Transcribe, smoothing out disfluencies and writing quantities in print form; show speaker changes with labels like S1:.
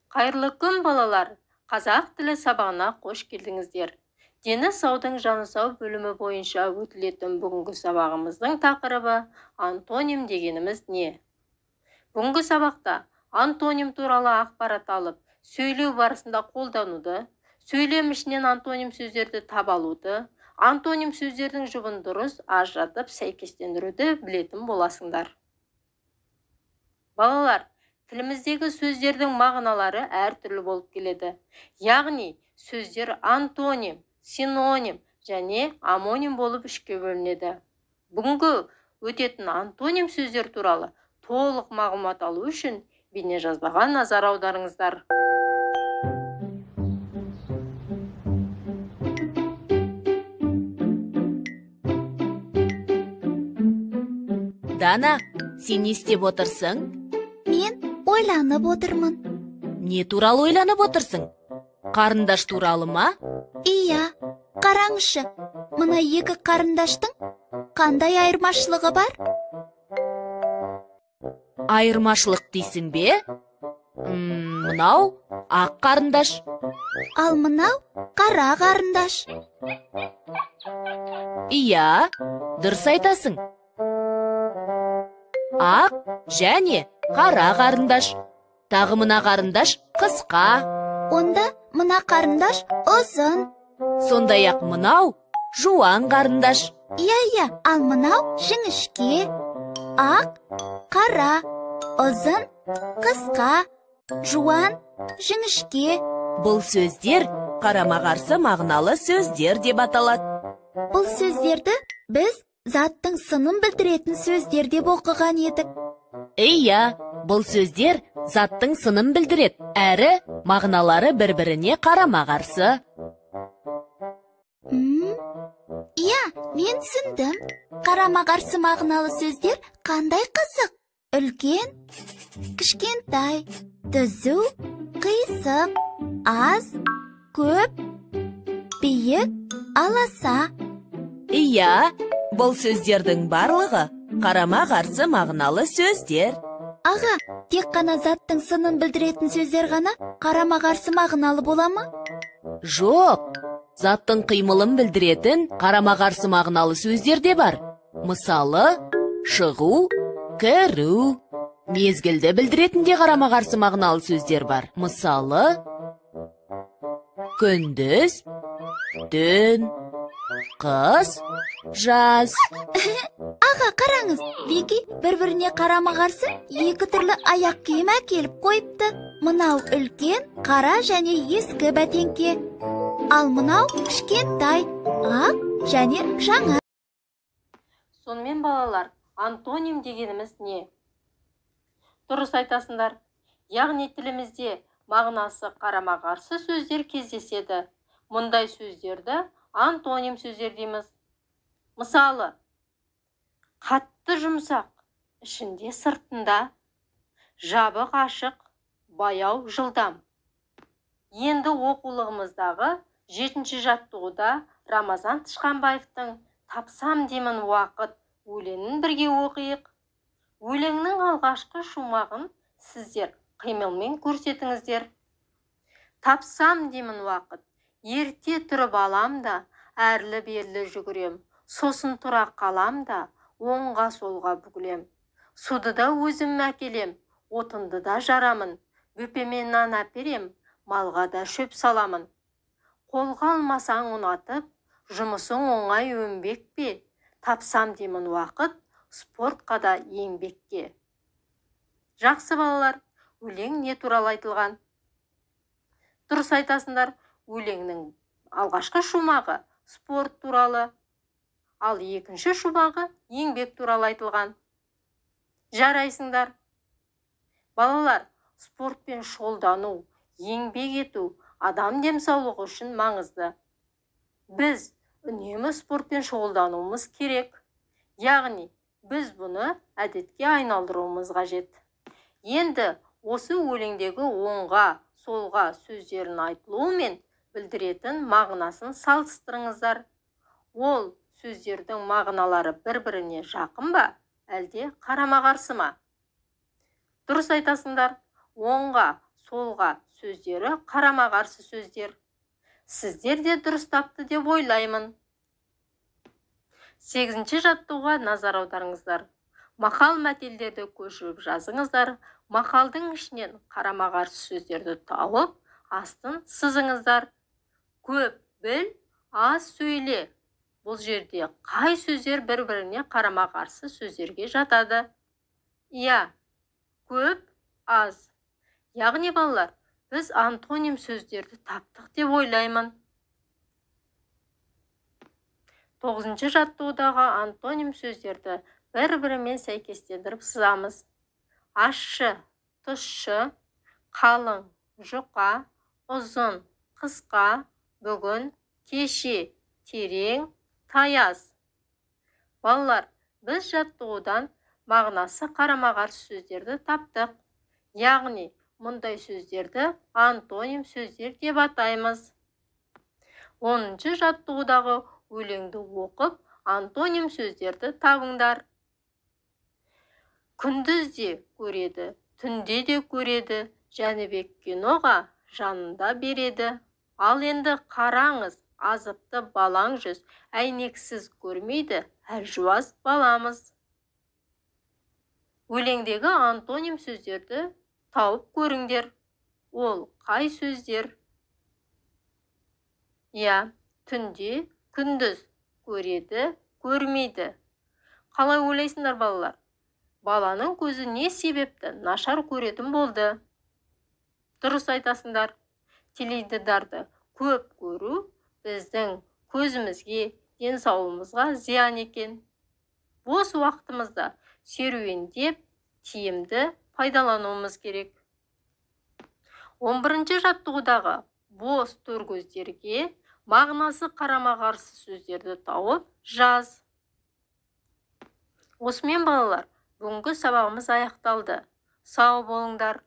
S1: Қайырлы күн балалар, қазақ тілі сабағына қош келдіңіздер. Дені саудың жаны сау бөлімі бойынша өтілетін бүгінгі сабағымыздың тақырыбы антоним дегеніміз не? Бүгінгі сабақта антоним туралы ақпарат алып, сөйлеу барысында қолдануды, сөйлем ішінен антоним сөздерді таба алуды, антоним сөздердің жұбын дұрыс ажыратып сәйкестендіруді білетін боласыңдар. Балалар, тіліміздегі сөздердің мағыналары әртүрлі болып келеді. Яғни, сөздер антоним, синоним және амоним болып үшке бөлінеді. Бүгінгі өтетін антоним сөздер туралы толық мағлұмат алу үшін бейнежазбаға назар аударыңыздар.
S2: Дана, сен не істеп отырсың?
S3: Мен ойланып отырмын.
S2: Не туралы ойланып отырсың? Қарындаш туралы ма?
S3: Иә, қараңызшы, мына екі қарындаштың қандай айырмашылығы бар?
S2: Айырмашылық дейсің бе? Мынау ақ қарындаш.
S3: Ал мынау қара қарындаш.
S2: Иә, дұрыс айтасың. Ақ және қара қарындаш. Тағы мына қарындаш қысқа.
S3: Онда мына қарындаш ұзын.
S2: Сондай-ақ мынау жуан қарындаш.
S3: Иә, ал мынау жіңішке. Ақ, қара, ұзын, қысқа, жуан, жіңішке.
S2: Бұл сөздер қарама-қарсы мағыналы сөздер деп аталады.
S3: Бұл сөздерді біз заттың сынын білдіретін сөздер деп оқыған едік.
S2: Иә, бұл сөздер заттың сынын білдіреді, әрі мағыналары бір-біріне қарама-қарсы.
S3: Иә, мен түсіндім. Қарама-қарсы мағыналы сөздер қандай қызық? Үлкен, кішкентай, түзу, қисық, аз, көп, биік, аласа.
S2: Иә, бұл сөздердің барлығы қарама-қарсы мағыналы сөздер.
S3: Аға, тек қана заттың сынын білдіретін сөздер ғана қарама-қарсы мағыналы бола ма?
S2: Жоқ, заттың қимылын білдіретін қарама-қарсы мағыналы сөздер де бар. Мысалы, шығу, кіру. Мезгілді білдіретін де қарама-қарсы мағыналы сөздер бар. Мысалы, күндіз, түн, қыс, жаз.
S3: Аға, қараңыз, Беки бір-біріне қарама-қарсы екі түрлі аяқ киім әкеліп қойыпты. Мынау үлкен, қара және ескі бәтеңке. Ал мынау кішкентай, ақ және жаңа.
S1: Сонымен балалар, антоним дегеніміз не? Дұрыс айтасыңдар. Яғни тілімізде мағынасы қарама-қарсы сөздер кездеседі. Мұндай сөздерді антоним сөздер дейміз. Мысалы, қатты жұмсақ, ішінде сыртында, жабық ашық, баяу жылдам. Енді оқулығымыздағы 7-ші жаттығуда Рамазан Тышқанбаевтың «Тапсам деймін уақыт» өлеңін бірге оқиық. Өлеңнің алғашқы шумағын сіздер қимылмен көрсетіңіздер. Тапсам деймін уақыт, ерте тұрып алам да, әрлі-берлі жүгірем, сосын тұра қалам да, оңға солға бүгілем. Суды да өзім әкелем, отынды да жарамын, бөпемен нан әперем, малға да шөп саламын. Қолға алмасаң ұнатып, жұмысың оңай өнбек пе? Тапсам деймін уақыт, спортқа да еңбекке. Жақсы балалар, өлең не туралы айтылған? Дұрыс айтасыңдар, өлеңнің алғашқы шумағы спорт туралы, ал екінші шумағы еңбек туралы айтылған. Жарайсыңдар. Балалар, спортпен шұғылдану, еңбек ету адам денсаулығы үшін маңызды. Біз үнемі спортпен шұғылдануымыз керек. Яғни, біз бұны әдетке айналдыруымыз қажет. Енді осы өлеңдегі оңға, солға сөздерін айтылуымен білдіретін мағынасын салыстырыңыздар. Ол сөздердің мағыналары бір-біріне жақын ба, әлде қарама-қарсы ма? Дұрыс айтасыңдар. Оңға, солға сөздері қарама-қарсы сөздер. Сіздер де дұрыстапты деп ойлаймын. 8-ші жаттығуға назар аударыңыздар. Мақал мәтелдерді көшіріп жазыңыздар. Мақалдың ішінен қарама-қарсы сөздерді тауып, астын сызыңыздар. Көп біл, аз сөйле. Бұл жерде қай сөздер бір-біріне қарама-қарсы сөздерге жатады? Иә, көп, аз. Яғни балалар, біз антоним сөздерді таптық деп ойлаймын. 9-ші жаттығудағы антоним сөздерді бір-бірімен сәйкестендіріп сызамыз. Ащы, тұщы, қалың, жұқа, ұзын, қысқа, бүгін, кеше, терең, таяз. Балалар, біз жаттығудан мағынасы қарама-қарсы сөздерді таптық. Яғни, мұндай сөздерді антоним сөздер деп атаймыз. 10-ші жаттығудағы өлеңді оқып, антоним сөздерді табыңдар. Күндіз де көреді, түнде де көреді, Жәнібек киноға жанында береді. Ал енді қараңыз, азыпты балаң жүз, әйнексіз көрмейді, әлжуаз баламыз. Өлеңдегі антоним сөздерді тауып көріңдер. Ол қай сөздер? Иә, түнде, күндіз, көреді, көрмейді. Қалай ойлайсыңдар балалар? Баланың көзі не себепті нашар көретін болды? Дұрыс айтасыңдар. Теледидарды көп көру біздің көзімізге, денсаулығымызға зиян екен. Бос уақытымызда серуендеп, тиімді пайдалануымыз керек. 11-ші жаттығудағы бос төркөздерге мағынасы қарама-қарсы сөздерді тауып жаз. Осымен балалар, бүгінгі сабағымыз аяқталды. Сау болыңдар.